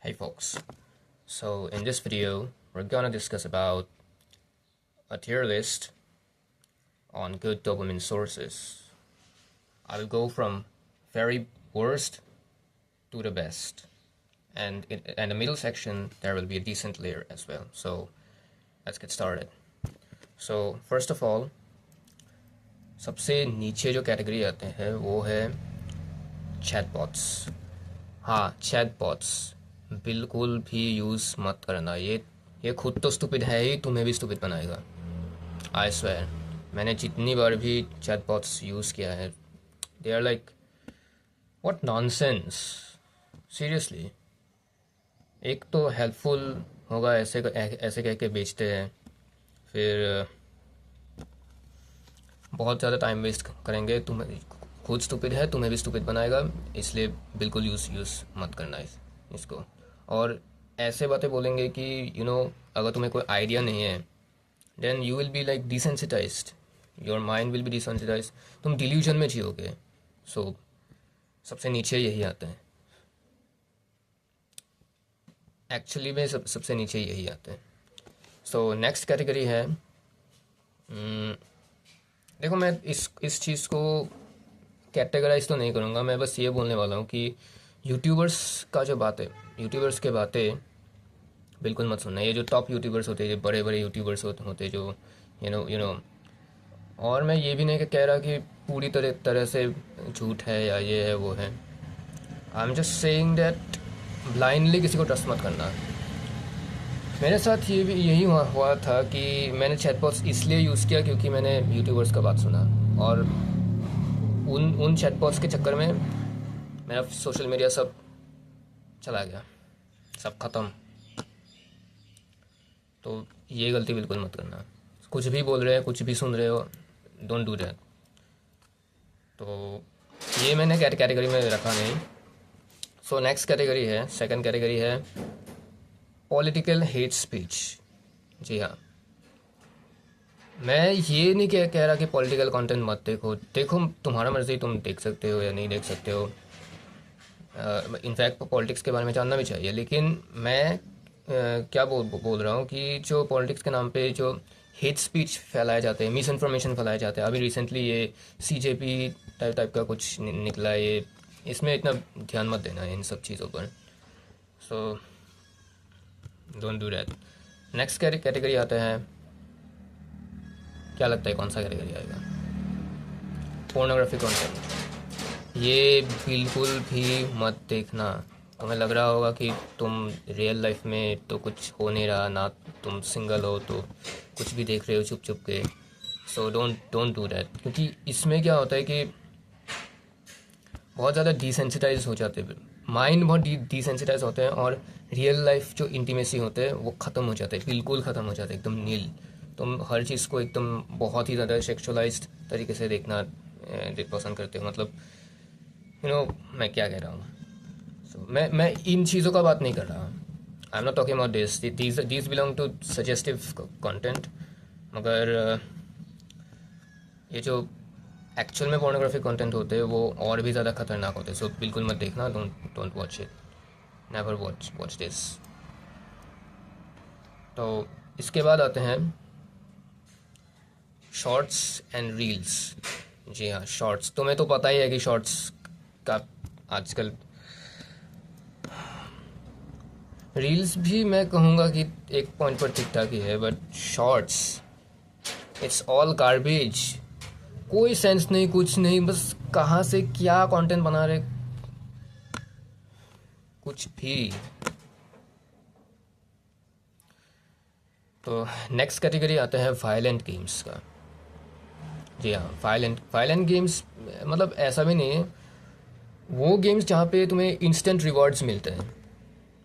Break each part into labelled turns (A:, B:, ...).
A: Hey folks, so in this video we're gonna discuss about a tier list on good dopamine sources. I will go from very worst to the best, and in the middle section there will be a decent layer as well. So let's get started. So first of all, सबसे नीचे जो category आते हैं वो है chatbots. हाँ, chatbots बिल्कुल भी यूज़ मत करना. ये खुद तो स्टूपिड है ही, तुम्हें भी स्टूपिड बनाएगा. आई स्वेयर, मैंने जितनी बार भी चैटबॉट्स यूज़ किया है, they are like what nonsense. Seriously, एक तो हेल्पफुल होगा ऐसे ऐसे कह के बेचते हैं, फिर बहुत ज़्यादा टाइम वेस्ट करेंगे. तुम खुद स्टूपिड है, तुम्हें भी स्टूपिड बनाएगा. इसलिए बिल्कुल यूज़ मत करना इसको. और ऐसे बातें बोलेंगे कि अगर तुम्हें कोई आइडिया नहीं है, then you will be like desensitized. Your mind will be desensitized. तुम डिल्यूजन में जियोगे. सो सबसे नीचे यही आता है. एक्चुअली में सबसे नीचे यही आता है. सो नेक्स्ट कैटेगरी है, देखो मैं इस चीज़ को कैटेगराइज तो नहीं करूँगा. मैं बस ये बोलने वाला हूँ कि यूट्यूबर्स का जो बात है, यूट्यूबर्स के बातें बिल्कुल मत सुनना. ये जो टॉप यूट्यूबर्स होते हैं, जो बड़े बड़े यूट्यूबर्स होते हैं, जो यू नो और मैं ये भी नहीं कह रहा कि पूरी तरह से झूठ है या ये है वो है. I am just saying that blindly किसी को ट्रस्ट मत करना. मेरे साथ यही हुआ था कि मैंने चैटबॉट्स इसलिए यूज़ किया क्योंकि मैंने यूट्यूबर्स का बात सुना, और उन चैटबॉट्स के चक्कर में मेरा सोशल मीडिया सब चला गया, सब ख़त्म. तो ये गलती बिल्कुल मत करना. कुछ भी बोल रहे हो, कुछ भी सुन रहे हो, डोंट डू दैट. तो ये मैंने कैटेगरी में रखा नहीं. सो नेक्स्ट कैटेगरी है, सेकंड कैटेगरी है पॉलिटिकल हेट स्पीच. जी हाँ, मैं ये नहीं कह रहा कि पॉलिटिकल कंटेंट मत देखो तुम्हारा मर्जी, तुम देख सकते हो या नहीं देख सकते हो. इनफैक्ट पॉलिटिक्स के बारे में जानना भी चाहिए. लेकिन मैं क्या बोल रहा हूँ कि जो पॉलिटिक्स के नाम पे जो हेट स्पीच फैलाए जाते हैं, मिस इन्फॉर्मेशन फैलाए जाते हैं. अभी रिसेंटली ये सीजेपी टाइप का कुछ निकला है, ये इसमें इतना ध्यान मत देना इन सब चीज़ों पर. So don't do that. Next category आता है, क्या लगता है कौन सा कैटेगरी आएगा? Pornography content. ये बिल्कुल भी मत देखना. तुम्हें लग रहा होगा कि तुम रियल लाइफ में तो कुछ हो नहीं रहा ना, तुम सिंगल हो तो कुछ भी देख रहे हो चुप चुप के. So don't do that. क्योंकि इसमें क्या होता है कि बहुत ज़्यादा डिसेंसिटाइज हो जाते हैं, माइंड बहुत डिसेंसिटाइज होते हैं, और रियल लाइफ जो इंटीमेसी होते हैं वो ख़त्म हो जाते हैं, बिल्कुल ख़त्म हो जाते हैं, एकदम नील. तुम हर चीज़ को एकदम बहुत ही ज़्यादा सेक्सुअलाइज्ड तरीके से देखना पसंद करते हो. मतलब मैं क्या कह रहा हूँ. सो मैं इन चीज़ों का बात नहीं कर रहा. I am not talking about this belong to suggestive content. मगर ये जो एक्चुअल में पोर्नोग्राफिक कंटेंट होते हैं वो और भी ज़्यादा खतरनाक होते हैं. सो बिल्कुल मत देखना. Don't watch it. Never watch this. तो इसके बाद आते हैं शॉर्ट्स एंड रील्स. जी हाँ, शॉर्ट्स. तुम्हें तो पता ही है कि शॉर्ट्स का आजकल, रील्स भी मैं कहूँगा कि एक पॉइंट पर ठीक ठाक ही है, but shorts it's all garbage. कोई सेंस नहीं, कुछ नहीं, बस कहाँ से क्या कंटेंट बना रहे, कुछ भी. तो नेक्स्ट कैटेगरी आता है वायलेंट गेम्स का. जी हाँ, वायलेंट गेम्स मतलब ऐसा भी नहीं है, वो गेम्स जहाँ पे तुम्हें इंस्टेंट रिवॉर्ड्स मिलते हैं.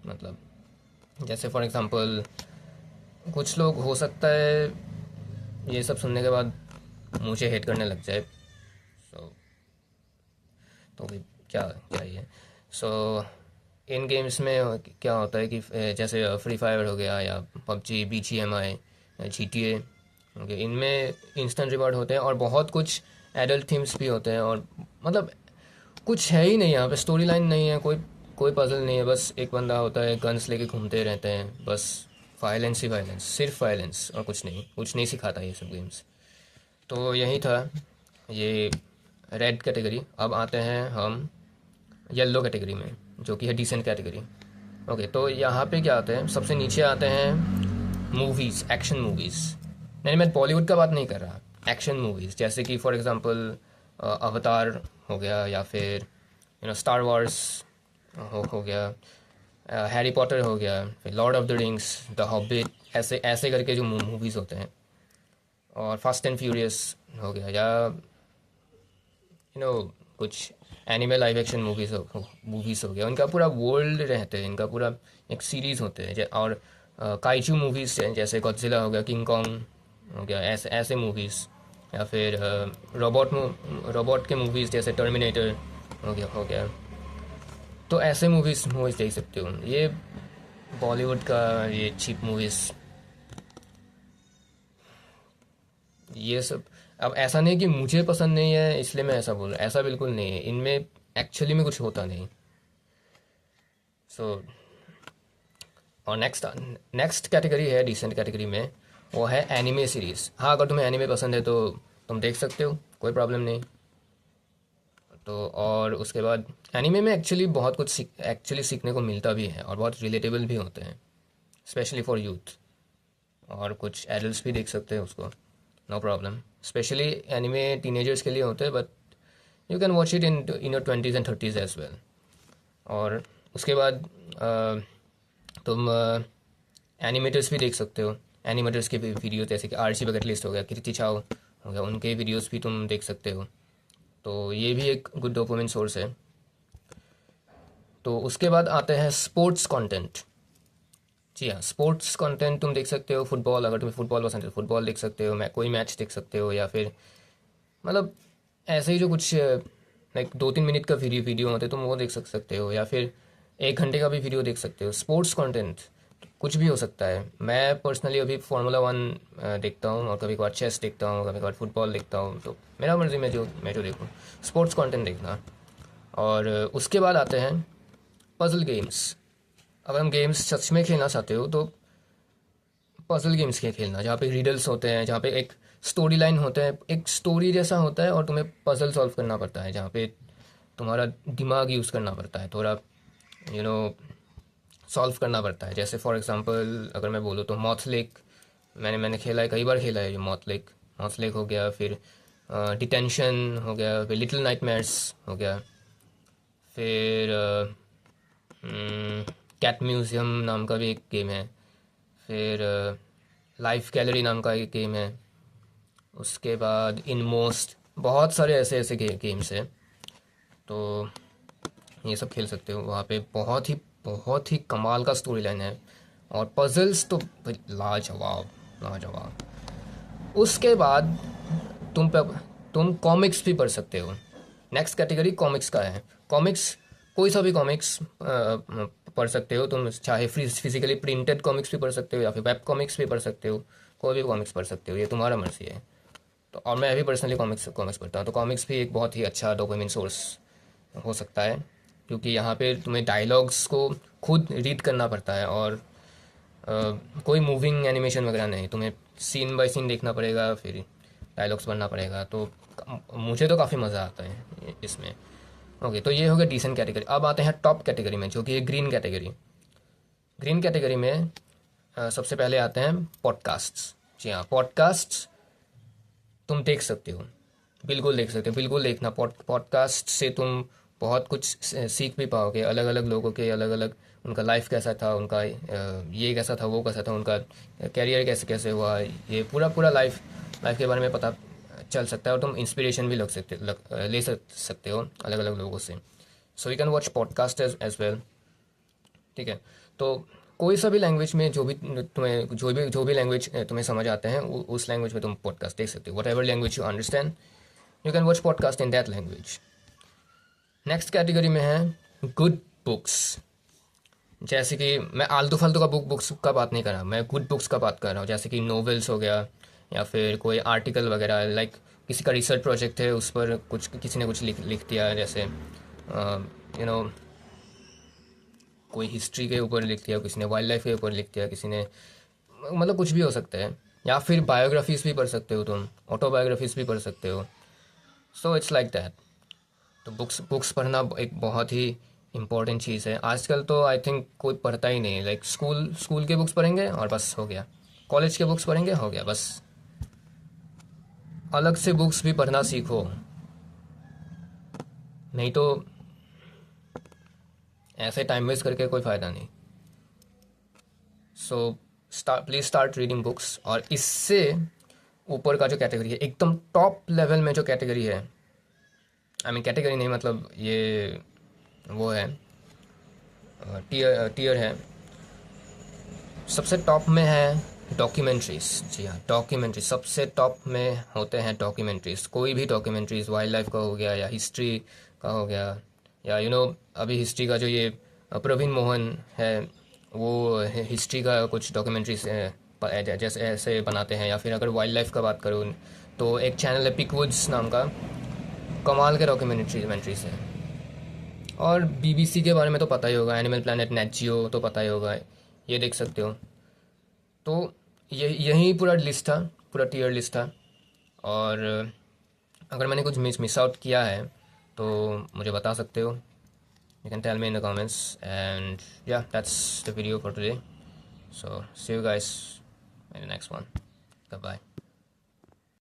A: मतलब जैसे फॉर एग्जांपल, कुछ लोग हो सकता है ये सब सुनने के बाद मुझे हेट करने लग जाए. तो भी क्या क्या ये. सो इन गेम्स में क्या होता है कि जैसे फ्री फायर हो गया या पबजी, BGMI, GTA, ओके, इनमें इंस्टेंट रिवॉर्ड होते हैं और बहुत कुछ एडल्ट थीम्स भी होते हैं. और मतलब कुछ है ही नहीं यहाँ पे, स्टोरी लाइन नहीं है, कोई कोई पजल नहीं है, बस एक बंदा होता है, गन्स लेके घूमते रहते हैं, बस वायलेंस ही वायलेंस, सिर्फ वायलेंस और कुछ नहीं सिखाता ये सब गेम्स। तो यही था ये रेड कैटेगरी। अब आते हैं हम येलो कैटेगरी में, जो कि है डिसेंट कैटेगरी। ओके, तो यहाँ पे क्या आते हैं, सबसे नीचे आते हैं मूवीज़, एक्शन मूवीज़। नहीं, मैं बॉलीवुड का बात नहीं कर रहा, एक्शन मूवीज़, जैसे कि फॉर एग्जांपल अवतार हो गया, या फिर स्टार वॉर्स हो गया, हैरी पॉटर हो गया, फिर Lord of the rings, the hobbit, ऐसे ऐसे करके जो मूवीज़ होते हैं, और फास्ट एंड फ्यूरियस हो गया, या कुछ एनिमल लाइव एक्शन मूवीज़ हो गया। उनका पूरा वर्ल्ड रहते हैं, इनका पूरा एक सीरीज़ होते हैं। और काइचू मूवीज़ हैं, जैसे गॉडजिला हो गया, किंग कॉन्ग हो गया, ऐसे ऐसे मूवीज़, या फिर रोबोट के मूवीज़ जैसे टर्मिनेटर हो गया। तो ऐसे मूवीज़ देख सकते हो। ये बॉलीवुड का ये चीप मूवीज़, ये सब। अब ऐसा नहीं कि मुझे पसंद नहीं है इसलिए मैं ऐसा बोल रहा, ऐसा बिल्कुल नहीं है, इनमें एक्चुअली में कुछ होता नहीं। सो और नेक्स्ट कैटेगरी है डिसेंट कैटेगरी में, वो है एनिमे सीरीज़। हाँ, अगर तुम्हें एनिमे पसंद है तो तुम देख सकते हो, कोई प्रॉब्लम नहीं। तो और उसके बाद एनिमे में एक्चुअली बहुत कुछ एक्चुअली सीखने को मिलता भी है, और बहुत रिलेटेबल भी होते हैं, स्पेशली फॉर यूथ। और कुछ एडल्ट्स भी देख सकते हैं उसको, no problem. Specially anime teenagers के लिए होते हैं, but you can watch it in your 20s and 30s as well. और उसके बाद तुम एनिमेटर्स भी देख सकते हो। एनिमेटर्स के वीडियो जैसे कि आरसी बकेट लिस्ट हो गया, कृति छाव हो गया, उनके वीडियोस भी तुम देख सकते हो। तो ये भी एक गुड डोपामिन सोर्स है। तो उसके बाद आते हैं स्पोर्ट्स कंटेंट। जी हाँ, स्पोर्ट्स कंटेंट तुम देख सकते हो। फुटबॉल, अगर तुम्हें फुटबॉल पसंद है फुटबॉल देख सकते हो, कोई मैच देख सकते हो, या फिर मतलब ऐसे ही जो कुछ लाइक 2-3 मिनट का वीडियो होते तुम वो देख सकते हो, या फिर 1 घंटे का भी वीडियो देख सकते हो। स्पोर्ट्स कंटेंट कुछ भी हो सकता है। मैं पर्सनली अभी फार्मूला 1 देखता हूँ, और कभी कभार चेस देखता हूँ, कभी कभार फुटबॉल देखता हूँ। तो मेरा मर्जी में जो देखूँ, स्पोर्ट्स कंटेंट देखना। और उसके बाद आते हैं पजल गेम्स। अगर हम गेम्स सच में खेलना चाहते हो तो पजल गेम्स के खेलना, जहाँ पे रीडल्स होते हैं, जहाँ पे एक स्टोरी लाइन होता है, एक स्टोरी जैसा होता है, और तुम्हें पजल सॉल्व करना पड़ता है, जहाँ पे तुम्हारा दिमाग यूज़ करना पड़ता है, थोड़ा यू नो सॉल्व करना पड़ता है। जैसे फॉर एग्जांपल अगर मैं बोलूँ तो मॉथ लेक, मैंने खेला है, कई बार खेला है ये मॉथ लेक हो गया, फिर डिटेंशन हो गया, फिर लिटिल नाइटमेयर्स हो गया, फिर कैट म्यूज़ियम नाम का भी एक गेम है, फिर लाइफ गैलरी नाम का एक गेम है। उसके बाद इनमोस्ट, बहुत सारे ऐसे ऐसे गेम्स हैं। तो ये सब खेल सकते हो। वहाँ पे बहुत ही कमाल का स्टोरी लाइन है, और पजल्स तो भाई लाजवाब लाजवाब। उसके बाद तुम तुम कॉमिक्स भी पढ़ सकते हो। नेक्स्ट कैटेगरी कॉमिक्स का है। कॉमिक्स, कोई सा भी कॉमिक्स पढ़ सकते हो तुम, चाहे फिजिकली प्रिंटेड कॉमिक्स भी पढ़ सकते हो, या फिर वेब कॉमिक्स भी पढ़ सकते हो। कोई भी कॉमिक्स पढ़ सकते हो, ये तुम्हारा मर्जी है। तो और मैं भी पर्सनली कॉमिक्स पढ़ता हूँ। तो कॉमिक्स भी एक बहुत ही अच्छा डोपामिन सोर्स हो सकता है, क्योंकि यहाँ पे तुम्हें डायलॉग्स को खुद रीड करना पड़ता है, और कोई मूविंग एनिमेशन वगैरह नहीं, तुम्हें सीन बाय सीन देखना पड़ेगा, फिर डायलॉग्स पढ़ना पड़ेगा। तो मुझे तो काफ़ी मज़ा आता है इसमें। ओके, तो ये हो गया डिसेंट कैटेगरी। अब आते हैं टॉप कैटेगरी में, जो कि है ग्रीन कैटेगरी। ग्रीन कैटेगरी में सबसे पहले आते हैं पॉडकास्ट्स। जी हाँ, पॉडकास्ट्स तुम देख सकते हो, बिल्कुल देख सकते हो, बिल्कुल देखना। पॉडकास्ट से तुम बहुत कुछ सीख भी पाओगे। अलग अलग लोगों के अलग अलग, उनका लाइफ कैसा था, उनका ये कैसा था, वो कैसा था, उनका कैरियर कैसे कैसे हुआ, ये पूरा पूरा लाइफ के बारे में पता चल सकता है। और तुम इंस्पिरेशन भी ले सकते हो अलग अलग लोगों से। So you can watch podcast as well. ठीक है, तो कोई सा भी लैंग्वेज में जो भी लैंग्वेज तुम्हें समझ आते हैं, उस लैंग्वेज में तुम पॉडकास्ट देख सकते हो। What ever language you understand, you can watch podcast in that language. Next category में है गुड बुक्स। जैसे कि मैं आलतू फालतू का बुक्स का बात नहीं कर रहा, मैं गुड बुक्स का बात कर रहा हूँ। जैसे कि नोवेल्स हो गया, या फिर कोई आर्टिकल वगैरह, लाइक किसी का रिसर्च प्रोजेक्ट है, उस पर कुछ किसी ने कुछ लिख दिया, जैसे यू नो कोई हिस्ट्री के ऊपर लिख दिया, किसी ने वाइल्ड लाइफ के ऊपर लिख दिया, किसी ने मतलब कुछ भी हो सकता है। या फिर बायोग्राफीज भी पढ़ सकते हो तुम, ऑटोबायोग्राफीज भी पढ़ सकते हो। So it's like that. तो बुक्स पढ़ना एक बहुत ही इम्पोर्टेंट चीज़ है। आजकल तो आई थिंक कोई पढ़ता ही नहीं। लाइक स्कूल के बुक्स पढ़ेंगे और बस हो गया, कॉलेज के बुक्स पढ़ेंगे हो गया बस। अलग से बुक्स भी पढ़ना सीखो, नहीं तो ऐसे टाइम वेस्ट करके कोई फ़ायदा नहीं। So please start reading books. और इससे ऊपर का जो कैटेगरी है, एकदम टॉप लेवल में जो कैटेगरी है, आई मीन कैटेगरी नहीं मतलब ये वो है, टीयर है, सबसे टॉप में है डॉक्यूमेंट्रीज। जी हाँ, डॉक्यूमेंट्री सबसे टॉप में होते हैं डॉक्यूमेंट्रीज। कोई भी डॉक्यूमेंट्रीज, वाइल्ड लाइफ का हो गया या हिस्ट्री का हो गया, या अभी हिस्ट्री का जो ये प्रवीण मोहन है, वो हिस्ट्री का कुछ डॉक्यूमेंट्रीज जैसे ऐसे बनाते हैं। या फिर अगर वाइल्ड लाइफ का बात करूँ तो एक चैनल है पिकवुड्स नाम का, कमाल के डॉक्यूमेंट्रीज है। और बीबीसी के बारे में तो पता ही होगा, एनिमल प्लैनेट, नेट जियो तो पता ही होगा, ये देख सकते हो। तो यही पूरा लिस्ट था, पूरा टीयर लिस्ट था। और अगर मैंने कुछ मिस आउट किया है तो मुझे बता सकते हो, you can tell me in the comments. And yeah that's the video for today. So see you guys in the next one. Bye.